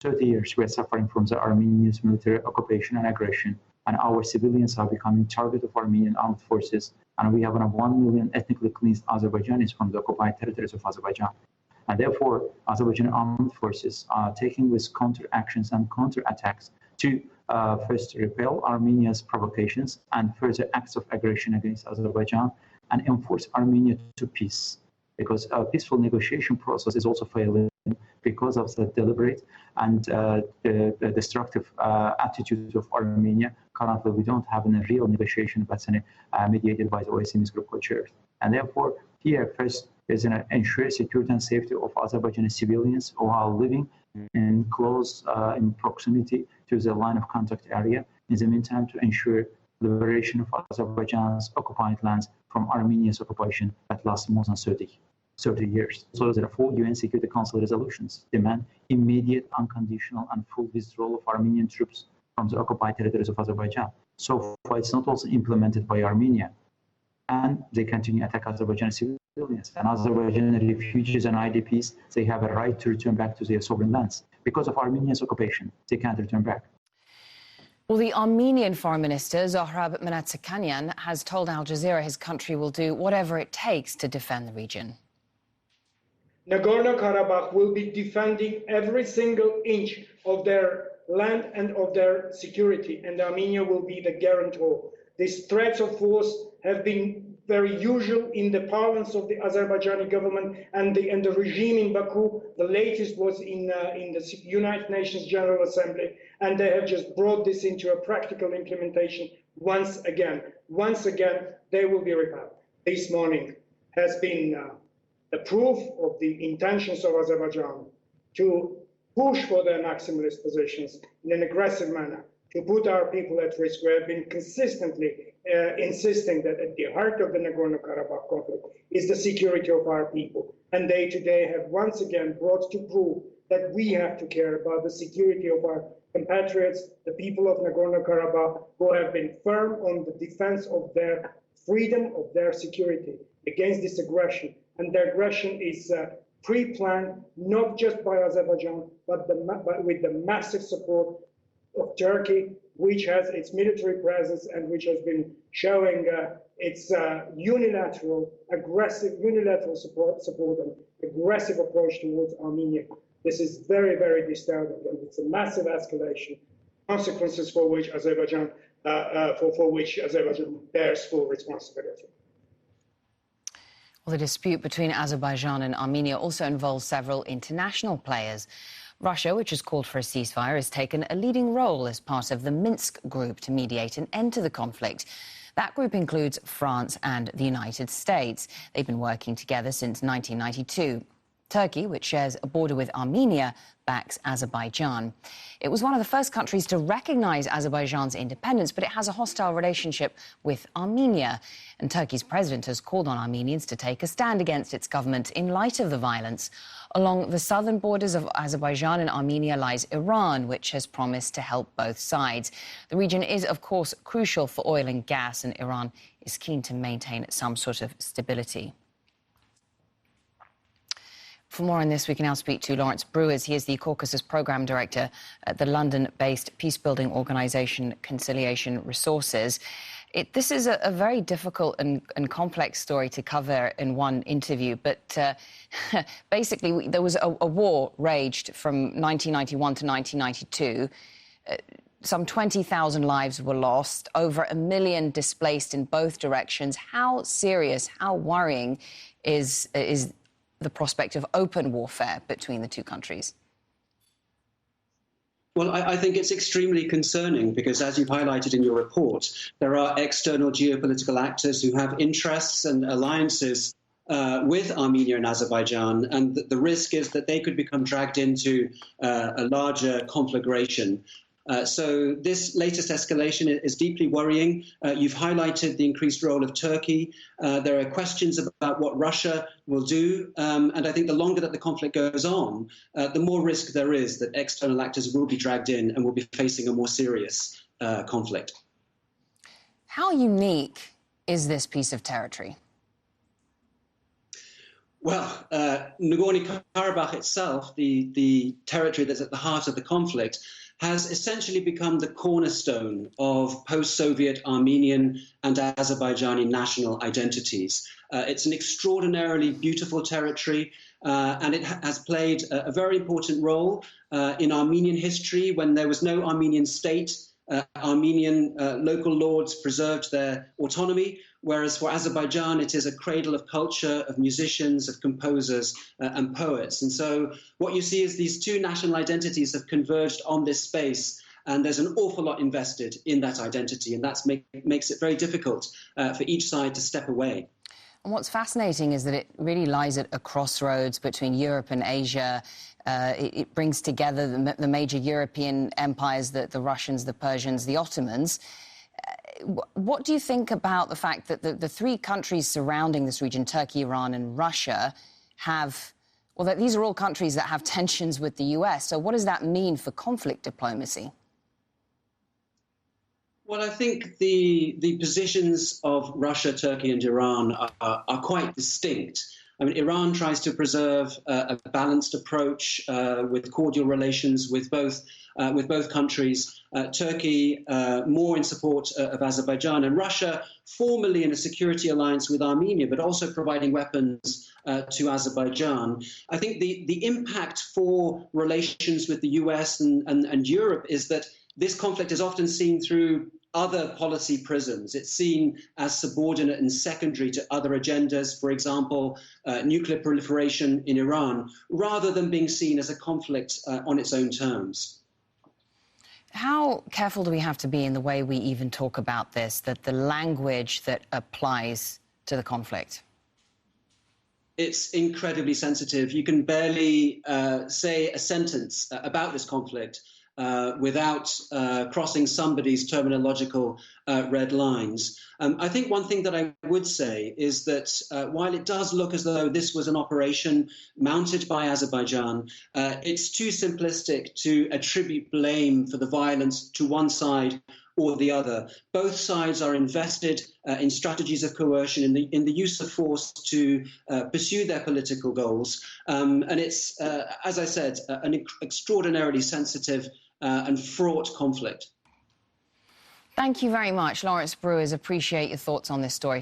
30 years we are suffering from the Armenians' military occupation and aggression, and our civilians are becoming target of Armenian armed forces, and we have around 1 million ethnically cleansed Azerbaijanis from the occupied territories of Azerbaijan. And therefore, Azerbaijani armed forces are taking with counter-actions and counter-attacks to first repel Armenia's provocations and further acts of aggression against Azerbaijan and enforce Armenia to peace. Because a peaceful negotiation process is also failing because of the deliberate and the destructive attitude of Armenia. Currently, we don't have a real negotiation that's mediated by the OSCE Minsk Group co-chairs. And therefore, here first is ensure security and safety of Azerbaijani civilians who are living in close in proximity to the line of contact area. In the meantime, to ensure liberation of Azerbaijan's occupied lands from Armenia's occupation that lasts more than 30 years. So therefore, UN Security Council resolutions demand immediate, unconditional, and full withdrawal of Armenian troops from the occupied territories of Azerbaijan. So far, it's not also implemented by Armenia. And they continue to attack Azerbaijani civilians. And Azerbaijani refugees and IDPs, they have a right to return back to their sovereign lands. Because of Armenia's occupation, they can't return back. Well, the Armenian Foreign Minister, Zohrab Mnatsakanyan, has told Al Jazeera his country will do whatever it takes to defend the region. Nagorno-Karabakh will be defending every single inch of their land and of their security, and Armenia will be the guarantor. These threats of force have been very usual in the parlance of the Azerbaijani government and the regime in Baku. The latest was in the United Nations General Assembly, and they have just brought this into a practical implementation once again. Once again, they will be repelled. This morning has been a proof of the intentions of Azerbaijan to push for their maximalist positions in an aggressive manner, to put our people at risk. We have been consistently insisting that at the heart of the Nagorno-Karabakh conflict is the security of our people. And they today have once again brought to prove that we have to care about the security of our compatriots, the people of Nagorno-Karabakh, who have been firm on the defense of their freedom, of their security against this aggression. And the aggression is pre-planned, not just by Azerbaijan, but with the massive support of Turkey, which has its military presence and which has been showing its unilateral support and aggressive approach towards Armenia. This is very, very disturbing, and it's a massive escalation, consequences for which Azerbaijan bears full responsibility. Well, the dispute between Azerbaijan and Armenia also involves several international players. Russia, which has called for a ceasefire, has taken a leading role as part of the Minsk Group to mediate an end to the conflict. That group includes France and the United States. They've been working together since 1992. Turkey, which shares a border with Armenia, backs Azerbaijan. It was one of the first countries to recognise Azerbaijan's independence, but it has a hostile relationship with Armenia. And Turkey's president has called on Armenians to take a stand against its government in light of the violence. Along the southern borders of Azerbaijan and Armenia lies Iran, which has promised to help both sides. The region is, of course, crucial for oil and gas, and Iran is keen to maintain some sort of stability. For more on this, we can now speak to Lawrence Brewers. He is the Caucasus Programme Director at the London-based peace-building organisation Conciliation Resources. This is a very difficult and complex story to cover in one interview, but basically there was a war raged from 1991 to 1992. Some 20,000 lives were lost, over 1 million displaced in both directions. How serious, how worrying is the prospect of open warfare between the two countries? Well, I think it's extremely concerning because, as you've highlighted in your report, there are external geopolitical actors who have interests and alliances with Armenia and Azerbaijan, and the risk is that they could become dragged into a larger conflagration. So this latest escalation is deeply worrying. You've highlighted the increased role of Turkey. There are questions about what Russia will do. And I think the longer that the conflict goes on, the more risk there is that external actors will be dragged in and will be facing a more serious conflict. How unique is this piece of territory? Well, Nagorno-Karabakh itself, the territory that's at the heart of the conflict, has essentially become the cornerstone of post-Soviet Armenian and Azerbaijani national identities. It's an extraordinarily beautiful territory, and it has played a very important role in Armenian history. When there was no Armenian state, Armenian local lords preserved their autonomy, whereas for Azerbaijan, it is a cradle of culture, of musicians, of composers, and poets. And so what you see is these two national identities have converged on this space, and there's an awful lot invested in that identity, and that makes it very difficult for each side to step away. And what's fascinating is that it really lies at a crossroads between Europe and Asia. It brings together the major European empires, the Russians, the Persians, the Ottomans. What do you think about the fact that the three countries surrounding this region, Turkey, Iran and Russia, that these are all countries that have tensions with the US? So what does that mean for conflict diplomacy? Well, I think the positions of Russia, Turkey and Iran are quite distinct. I mean, Iran tries to preserve a balanced approach with cordial relations with both countries. Turkey more in support of Azerbaijan, and Russia formally in a security alliance with Armenia, but also providing weapons to Azerbaijan. I think the impact for relations with the US and Europe is that this conflict is often seen through other policy prisms. It's seen as subordinate and secondary to other agendas, for example, nuclear proliferation in Iran, rather than being seen as a conflict on its own terms. How careful do we have to be in the way we even talk about this, that the language that applies to the conflict? It's incredibly sensitive. You can barely say a sentence about this conflict without crossing somebody's terminological red lines. I think one thing that I would say is that while it does look as though this was an operation mounted by Azerbaijan, it's too simplistic to attribute blame for the violence to one side or the other. Both sides are invested in strategies of coercion, in the use of force to pursue their political goals. And it's, as I said, an extraordinarily sensitive and fraught conflict. Thank you very much, Lawrence Brewers. Appreciate your thoughts on this story.